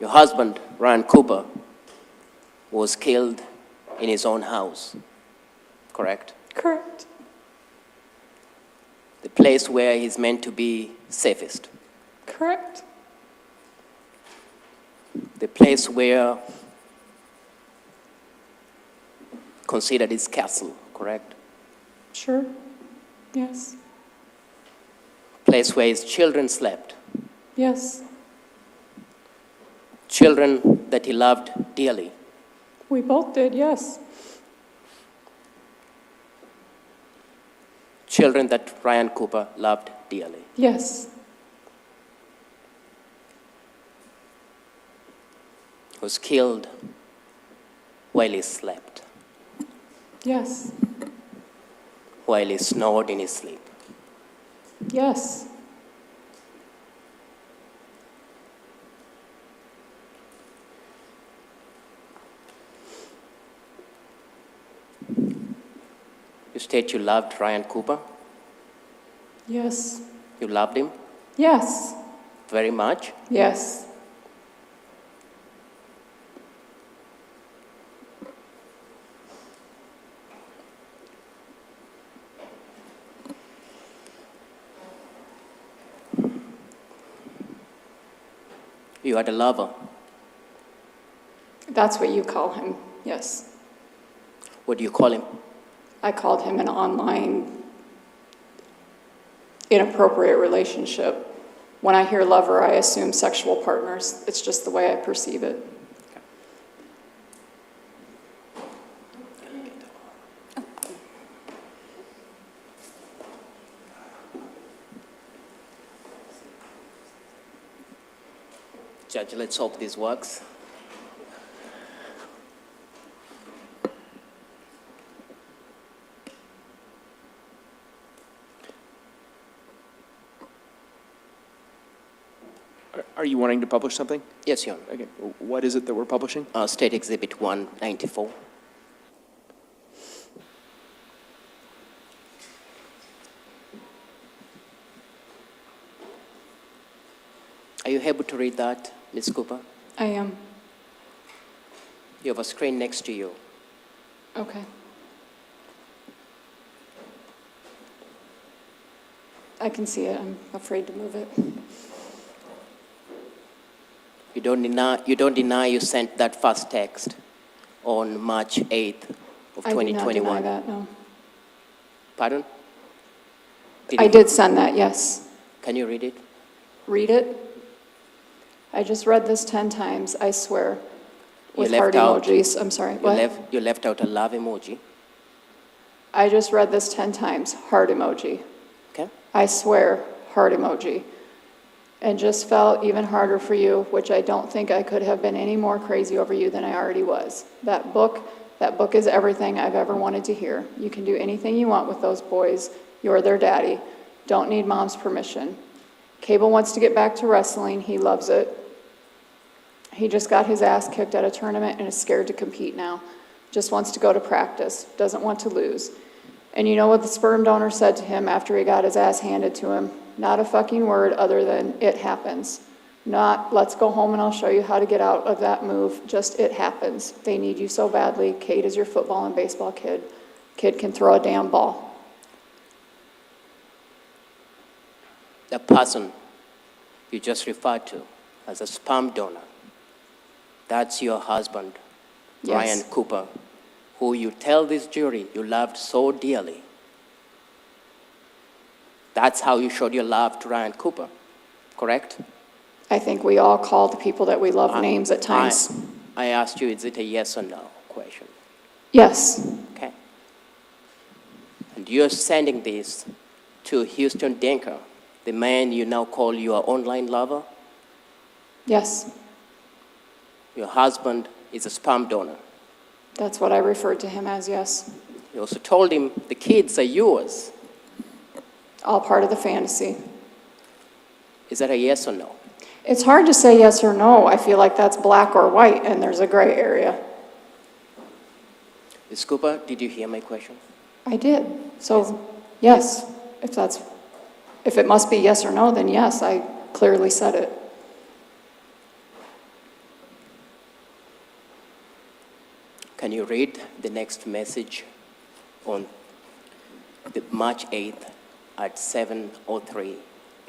Your husband, Ryan Cooper, was killed in his own house, correct? Correct. The place where he's meant to be safest. Correct. The place where considered his castle, correct? Sure. Yes. Place where his children slept. Yes. Children that he loved dearly. We both did, yes. Children that Ryan Cooper loved dearly. Yes. Was killed while he slept, Yes. while he snored in his sleep. Yes. You state you loved Ryan Cooper. Yes. You loved him Yes. very much. Yes. You had a lover. That's what you call him, yes. What do you call him? I called him an online inappropriate relationship. When I hear lover, I assume sexual partners. It's just the way I perceive it. Judge, let's hope this works. Are you wanting to publish something? Yes, Your Honor. Okay. What is it that we're publishing? State Exhibit 194. Are you able to read that, Ms. Cooper? I am. You have a screen next to you. Okay. I can see it. I'm afraid to move it. You don't deny you sent that first text on March 8th of 2021? I do not deny that, no. Pardon? I did send that, yes. Can you read it? Read it. I just read this 10 times, I swear, with You heart left out- emojis. I'm sorry, what? You left out a love emoji. I just read this 10 times, heart emoji. Okay? I swear, heart emoji. And just felt even harder for you, which I don't think I could have been any more crazy over you than I already was. That book is everything I've ever wanted to hear. You can do anything you want with those boys. You're their daddy. Don't need mom's permission. Cable wants to get back to wrestling. He loves it. He just got his ass kicked at a tournament and is scared to compete now. Just wants to go to practice. Doesn't want to lose. And you know what the sperm donor said to him after he got his ass handed to him? Not a fucking word other than, it happens. Not, let's go home and I'll show you how to get out of that move. Just, it happens. They need you so badly. Kate is your football and baseball kid. Kid can throw a damn ball. The person you just referred to as a sperm donor, that's your husband, Yes. Ryan Cooper, who you tell this jury you loved so dearly. That's how you showed your love to Ryan Cooper, correct? I think we all call the people that we love names at times. I asked you, is it a yes or no question? Yes. Okay. And you're sending this to Huston Danker, the man you now call your online lover? Yes. Your husband is a sperm donor. That's what I referred to him as, yes. You also told him the kids are yours. All part of the fantasy. Is that a yes or no? It's hard to say yes or no. I feel like that's black or white, and there's a gray area. Ms. Cooper, did you hear my question? I did. So, yes. If it must be yes or no, then yes, I clearly said it. Can you read the next message on the March 8th at 7:03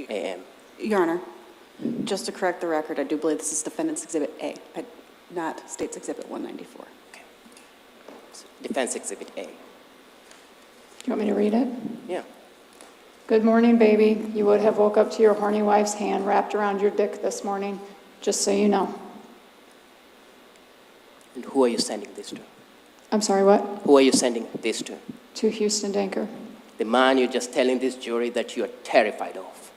a.m.? Your Honor, just to correct the record, I do believe this is Defendant's Exhibit A, not State's Exhibit 194. Okay. Defense Exhibit A. Do you want me to read it? Yeah. Good morning, baby. You would have woke up to your horny wife's hand wrapped around your dick this morning, just so you know. And who are you sending this to? I'm sorry, what? Who are you sending this to? To Huston Danker. The man you're just telling this jury that you're terrified of.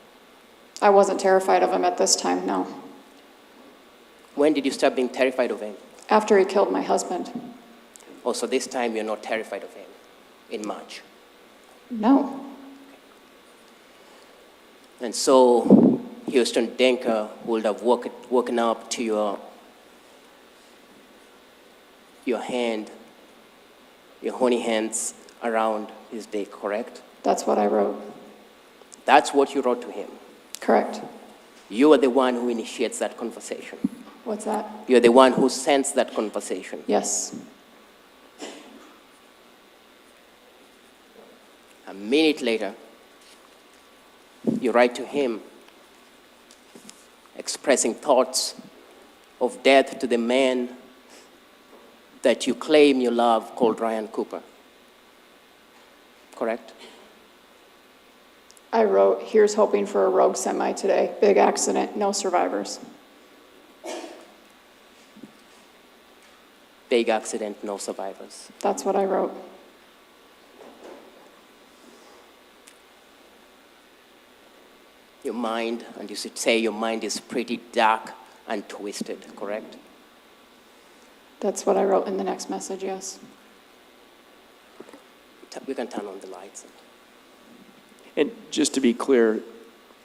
I wasn't terrified of him at this time, no. When did you start being terrified of him? After he killed my husband. Oh, so this time you're not terrified of him in March. No. And so Huston Danker would have woken up to your hand, your horny hands around his dick, correct? That's what I wrote. That's what you wrote to him. Correct. You are the one who initiates that conversation. What's that? You're the one who sends that conversation. Yes. A minute later, you write to him expressing thoughts of death to the man that you claim you love called Ryan Cooper. Correct? I wrote, here's hoping for a rogue semi today. Big accident, no survivors. Big accident, no survivors. That's what I wrote. Your mind, and you should say your mind is pretty dark and twisted, correct? That's what I wrote in the next message, yes. We can turn on the lights. And just to be clear,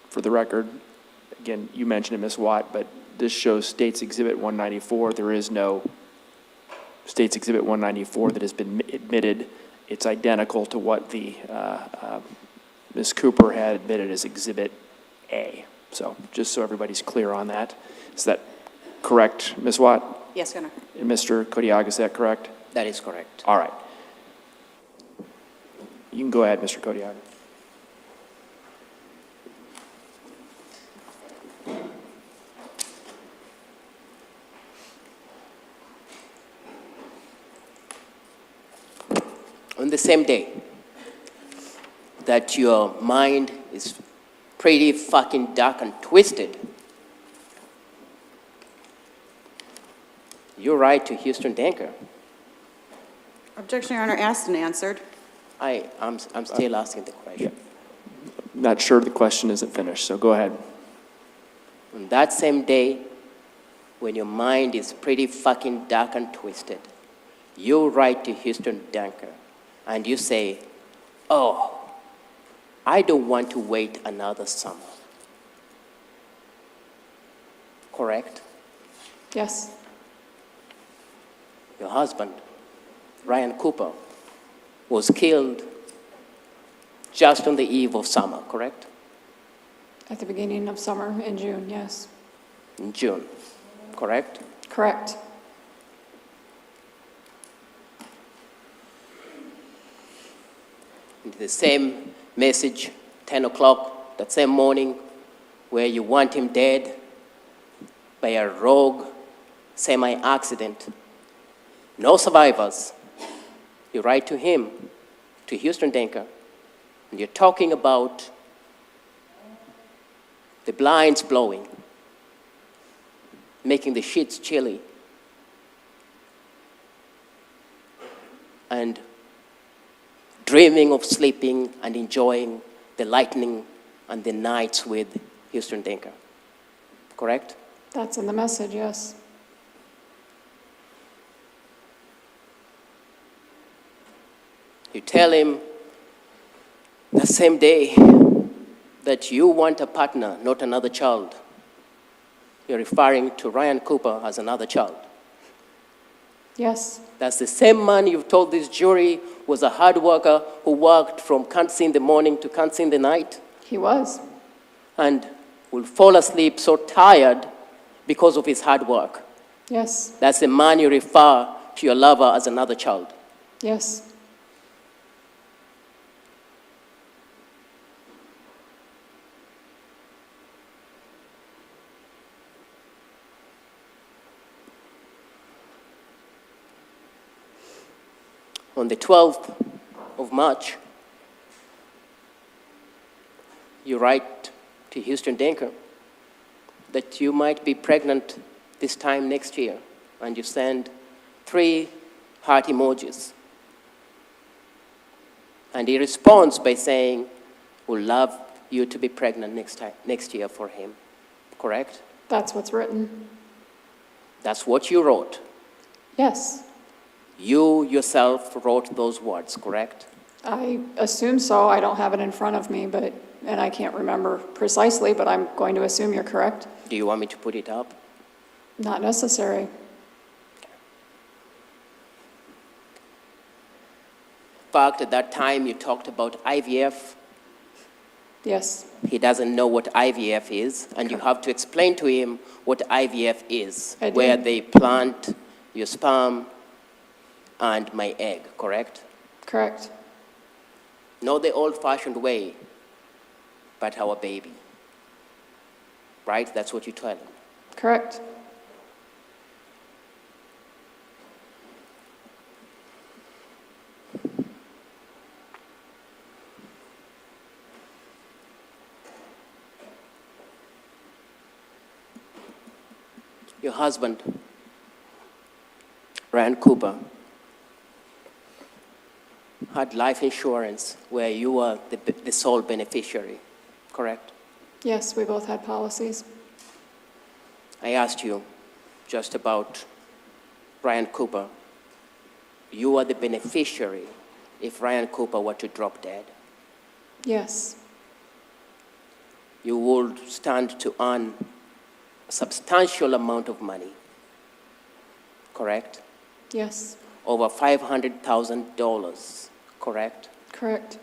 for the record, again, you mentioned it, Ms. Watt, but this shows State's Exhibit 194. There is no State's Exhibit 194 that has been admitted. It's identical to what the Ms. Cooper had admitted as Exhibit A. So just so everybody's clear on that. Is that correct, Ms. Watt? Yes, Your Honor. And Mr. Kodiaga, is that correct? That is correct. All right. You can go ahead, Mr. Kodiaga. On the same day that your mind is pretty fucking dark and twisted, you write to Huston Danker. Objection, Your Honor, asked and answered. I'm still asking the question. Not sure the question isn't finished, so go ahead. On that same day, when your mind is pretty fucking dark and twisted, you write to Huston Danker and you say, oh, I don't want to wait another summer. Correct? Yes. Your husband, Ryan Cooper, was killed just on the eve of summer, correct? At the beginning of summer in June, yes. In June, correct? Correct. And the same message, 10 o'clock, that same morning, where you want him dead by a rogue semi-accident. No survivors. You write to him, to Huston Danker, and you're talking about the blinds blowing, making the sheets chilly, and dreaming of sleeping and enjoying the lightning and the nights with Huston Danker. Correct? That's in the message, yes. You tell him the same day that you want a partner, not another child. You're referring to Ryan Cooper as another child. Yes. That's the same man you've told this jury was a hard worker who worked from can't see in the morning to can't see in the night He was. and will fall asleep so tired because of his hard work. Yes. That's the man you refer to your lover as another child? Yes. On the 12th of March, you write to Huston Danker that you might be pregnant this time next year, and you send 3 heart emojis. And he responds by saying, "Would love you to be pregnant next year for him." Correct? That's what's written. That's what you wrote. Yes. You yourself wrote those words, correct? I assume so. I don't have it in front of me, and I can't remember precisely, but I'm going to assume you're correct. Do you want me to put it up? Not necessary. In fact, at that time you talked about IVF. Yes. He doesn't know what IVF is, and you have to explain to him what IVF is, I did. where they plant your sperm and my egg, correct? Correct. Not the old-fashioned way, but our baby. Right? That's what you tell him. Correct. Your husband, Ryan Cooper, had life insurance where you were the sole beneficiary, correct? Yes, we both had policies. I asked you just about Ryan Cooper. You are the beneficiary if Ryan Cooper were to drop dead. Yes. You would stand to earn a substantial amount of money, correct? Yes. Over $500,000, correct? Correct.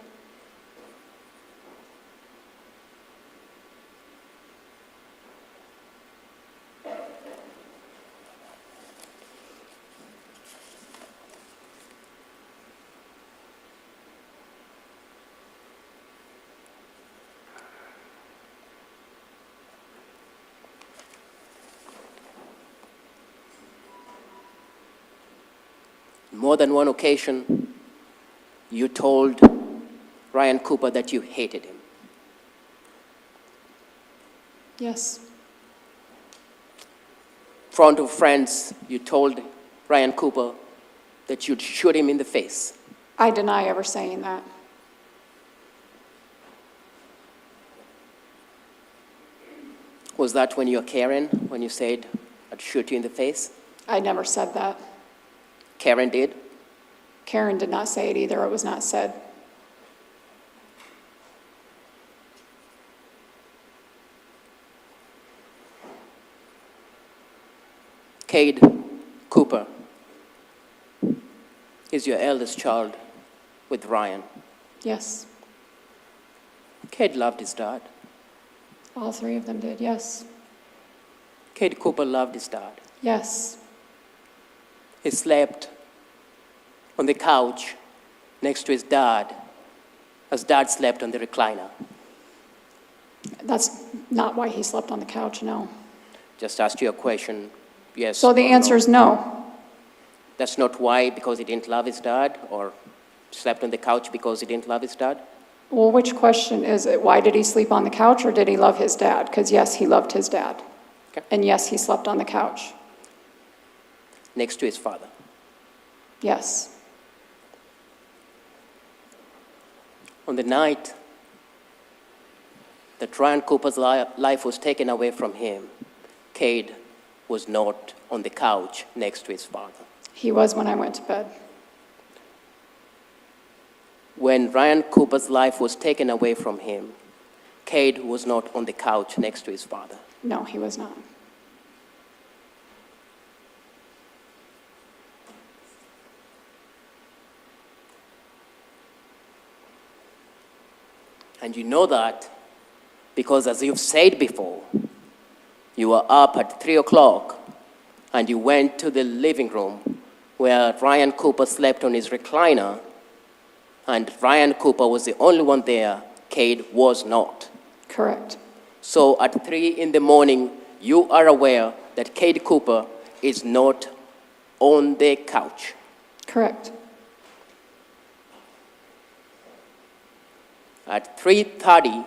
More than one occasion, you told Ryan Cooper that you hated him. Yes. In front of friends, you told Ryan Cooper that you'd shoot him in the face. I deny ever saying that. Was that when you were Karen, when you said, "I'd shoot you in the face"? I never said that. Karen did? Karen did not say it either. It was not said. Cade Cooper is your eldest child with Ryan. Yes. Cade loved his dad. All 3 of them did. Yes. Cade Cooper loved his dad. Yes. He slept on the couch next to his dad as dad slept on the recliner. That's not why he slept on the couch, no. Just asked you a question, yes. So the or answer no. is no. That's not why, because he didn't love his dad, or slept on the couch because he didn't love his dad? Well, which question is it? Why did he sleep on the couch, or did he love his dad? Because yes, he loved his dad. Okay. And yes, he slept on the couch. Next to his father. Yes. On the night that Ryan Cooper's life was taken away from him, Cade was not on the couch next to his father. He was when I went to bed. When Ryan Cooper's life was taken away from him, Cade was not on the couch next to his father. No, he was not. And you know that because, as you've said before, you were up at 3 o'clock and you went to the living room where Ryan Cooper slept on his recliner, and Ryan Cooper was the only one there. Cade was not. Correct. So at 3 in the morning, you are aware that Cade Cooper is not on the couch. Correct. At 3:30,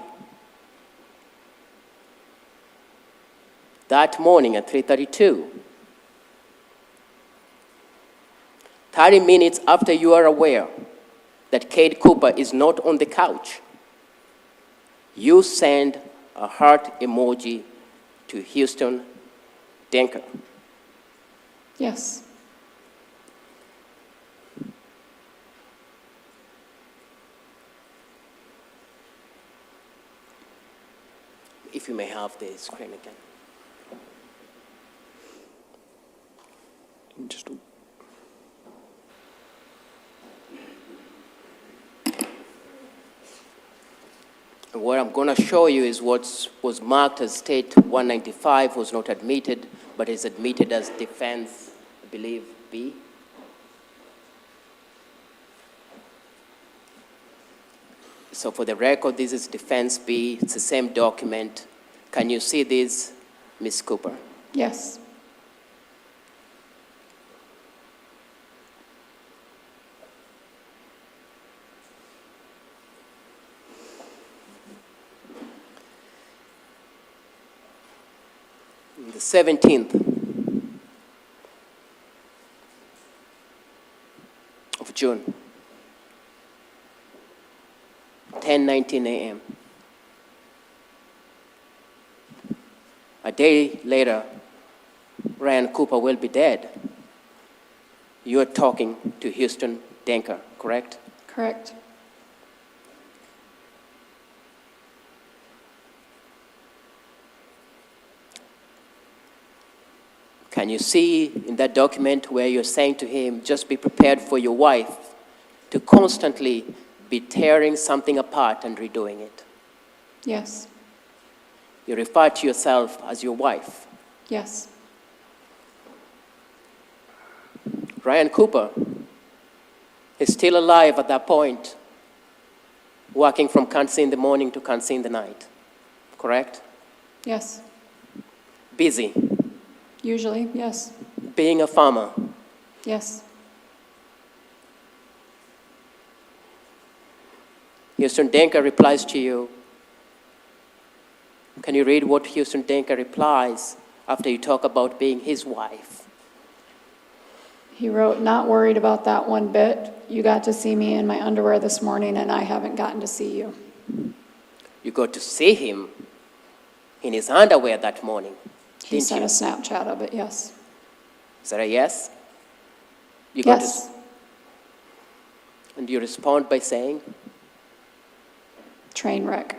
that morning at 3:32, 30 minutes after you are aware that Cade Cooper is not on the couch, you send a heart emoji to Huston Danker. Yes. If you may have the screen again. Just And what I'm going to show you is what was marked as State 195 was not admitted, but is admitted as Defense, I believe, B. So for the record, this is Defense B. It's the same document. Can you see this, Ms. Cooper? Yes. The 17th of June, 10:19 a.m. A day later, Ryan Cooper will be dead. You're talking to Huston Danker, correct? Correct. Can you see in that document where you're saying to him, just be prepared for your wife to constantly be tearing something apart and redoing it? Yes. You refer to yourself as your wife. Yes. Ryan Cooper is still alive at that point, working from Kansas in the morning to Kansas in the night, correct? Yes. Busy, Usually, yes. being a farmer. Yes. Huston Danker replies to you. Can you read what Huston Danker replies after you talk about being his wife? He wrote, "Not worried about that one bit. You got to see me in my underwear this morning, and I haven't gotten to see you." You got to see him in his underwear that morning. He Didn't sent you? a Snapchat of it, yes. Is that a yes? You got Yes. And you respond by saying, Train wreck.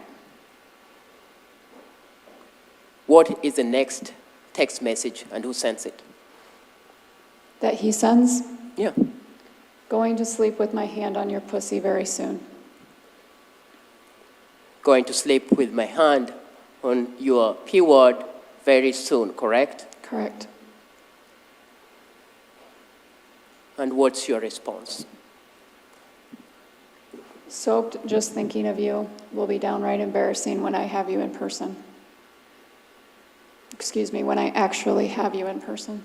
what is the next text message and who sends it? That he sends, Yeah. "Going to sleep with my hand on your pussy very soon." Going to sleep with my hand on your P-word very soon, correct? Correct. And what's your response? "Soaked just thinking of you will be downright embarrassing when I have you in person." Excuse me, when I actually have you in person.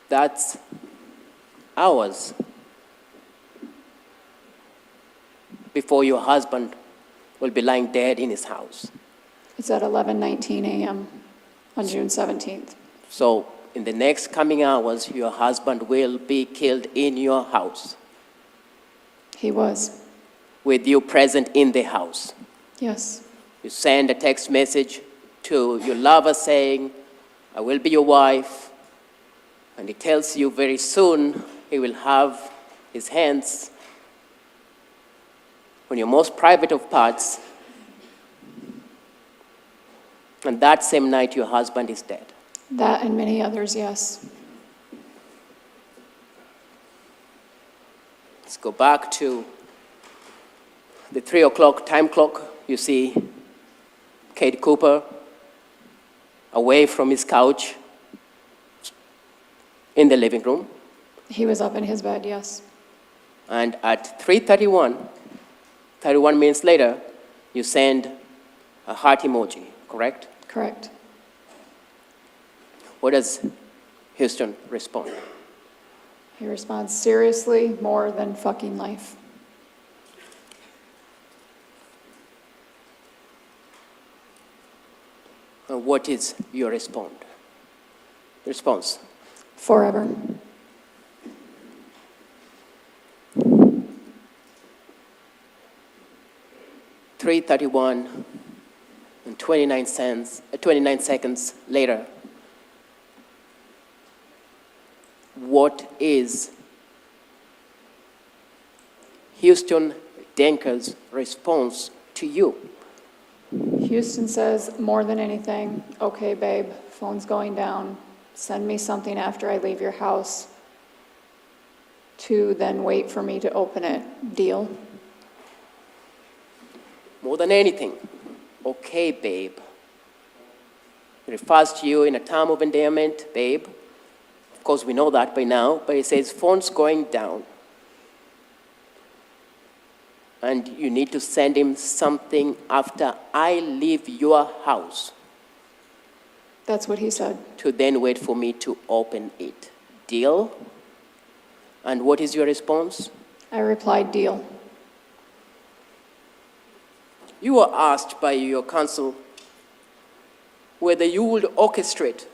That's hours before your husband will be lying dead in his house. It's at 11:19 a.m. on June 17th. So in the next coming hours, your husband will be killed in your house, He was. with you present in the house. Yes. You send a text message to your lover saying, I will be your wife, and he tells you very soon he will have his hands on your most private of parts, and that same night your husband is dead. That and many others, yes. Let's go back to the 3 o'clock time clock. You see Cade Cooper away from his couch, in the living room, He was up in his bed, yes. and at 3:31, 31 minutes later, you send a heart emoji, correct? Correct. What does Huston respond? He responds, seriously, more than fucking life. And what is your response? Forever. $3:31 and 29 seconds later, what is Huston Danker's response to you? Huston says, more than anything, okay, babe, phone's going down. Send me something after I leave your house to then wait for me to open it. Deal? More than anything, okay, babe. He refers to you in a term of endearment, babe. Of course, we know that by now, but he says, phone's going down. And you need to send him something after I leave your house That's what he said. to then wait for me to open it. Deal? And what is your response? I replied, deal. You were asked by your counsel whether you would orchestrate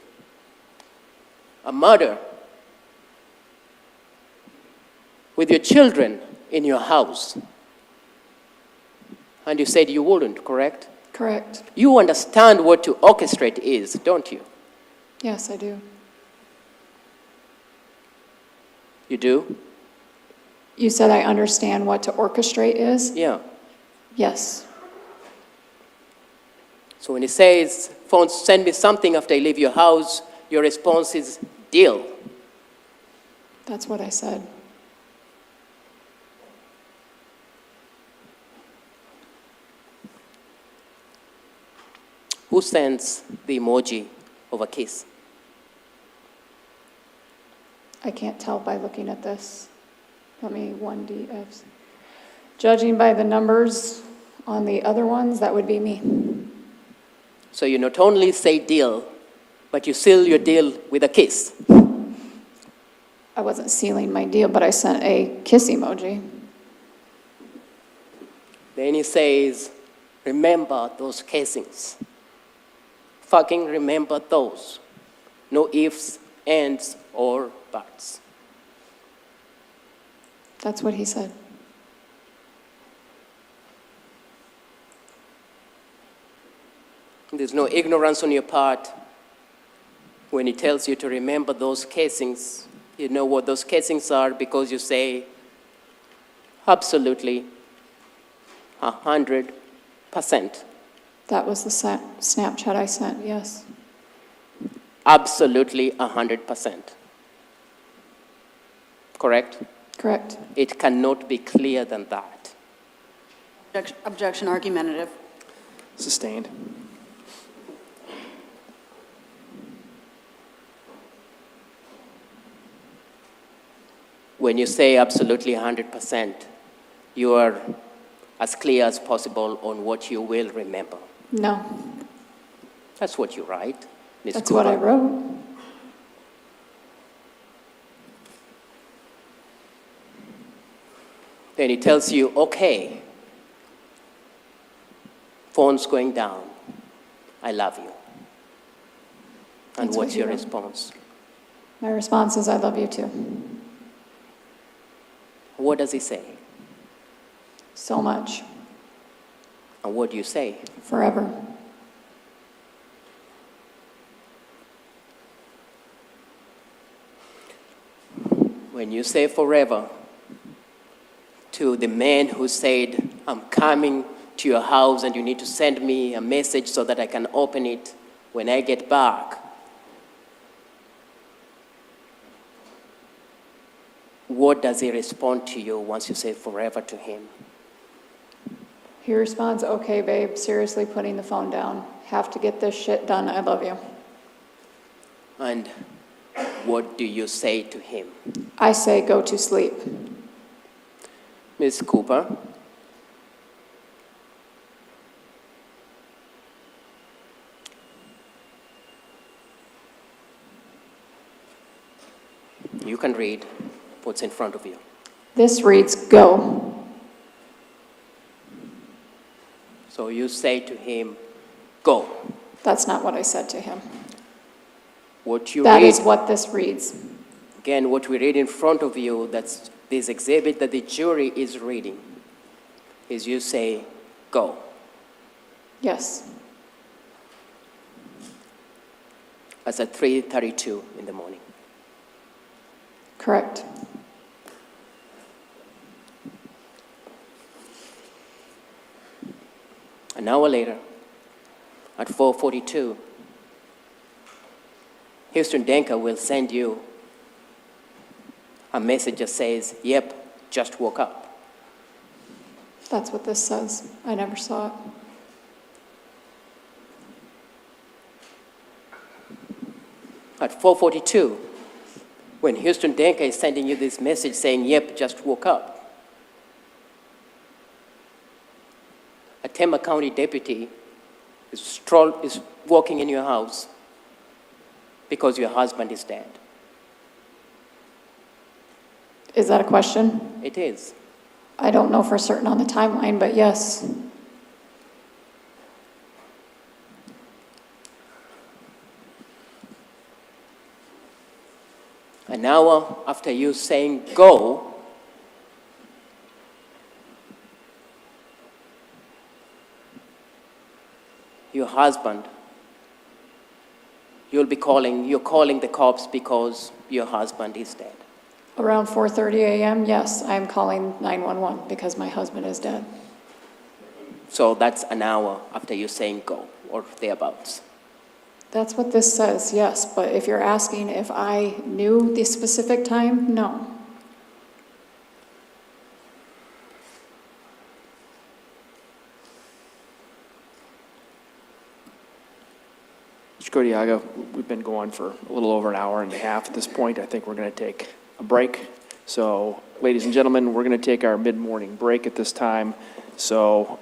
a murder with your children in your house. And you said you wouldn't, correct? Correct. You understand what to orchestrate is, don't you? Yes, I do. You do? You said I understand what to orchestrate is? Yeah. Yes. So when he says, phone, send me something after I leave your house, your response is, deal. That's what I said. Who sends the emoji of a kiss? I can't tell by looking at this. Let me 1DFs. Judging by the numbers on the other ones, that would be me. So you not only say deal, but you seal your deal with a kiss. I wasn't sealing my deal, but I sent a kiss emoji. Then he says, remember those casings. Fucking remember those. No ifs, ands, or buts. That's what he said. There's no ignorance on your part when he tells you to remember those casings. You know what those casings are because you say, absolutely, 100%. That was the Snapchat I sent, yes. Absolutely 100%. Correct? Correct. It cannot be clearer than that. Objection argumentative. Sustained. When you say absolutely 100%, you are as clear as possible on what you will remember. No, That's what you write, Ms. that's Cooper. what I wrote. Then he tells you, okay, phone's going down. I love you. And That's what what's he your wrote. response? My response is, I love you too. What does he say? So much. And what do you say? Forever. When you say forever to the man who said, I'm coming to your house and you need to send me a message so that I can open it when I get back, what does he respond to you once you say forever to him? He responds, okay, babe, seriously putting the phone down. Have to get this shit done. I love you. And what do you say to him? I say go to sleep. Ms. Cooper? You can read what's in front of you. This reads go. So you say to him, go. That's not what I said to him. What you That read, is what this reads. again, what we read in front of you, that's this exhibit that the jury is reading, is you say, go. Yes. That's at 3:32 in the morning. Correct. An hour later, at 4:42, Huston Danker will send you a message that says, yep, just woke up. That's what this says. I never saw it. At 4:42, when Huston Danker is sending you this message saying, yep, just woke up, a Tama County deputy is walking in your house because your husband is dead. Is that a question? It is. I don't know for certain on the timeline, but yes. An hour after you saying go, your husband, you're calling the cops because your husband is dead. Around 4:30 a.m., yes, I'm calling 911 because my husband is dead. So that's an hour after you saying go, or thereabouts. That's what this says, yes, but if you're asking if I knew the specific time, no. Mr. Kodiaga, we've been going for a little over an hour and a half at this point. I think we're going to take a break. So, ladies and gentlemen, we're going to take our mid-morning break at this time. So,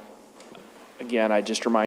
again, I just remind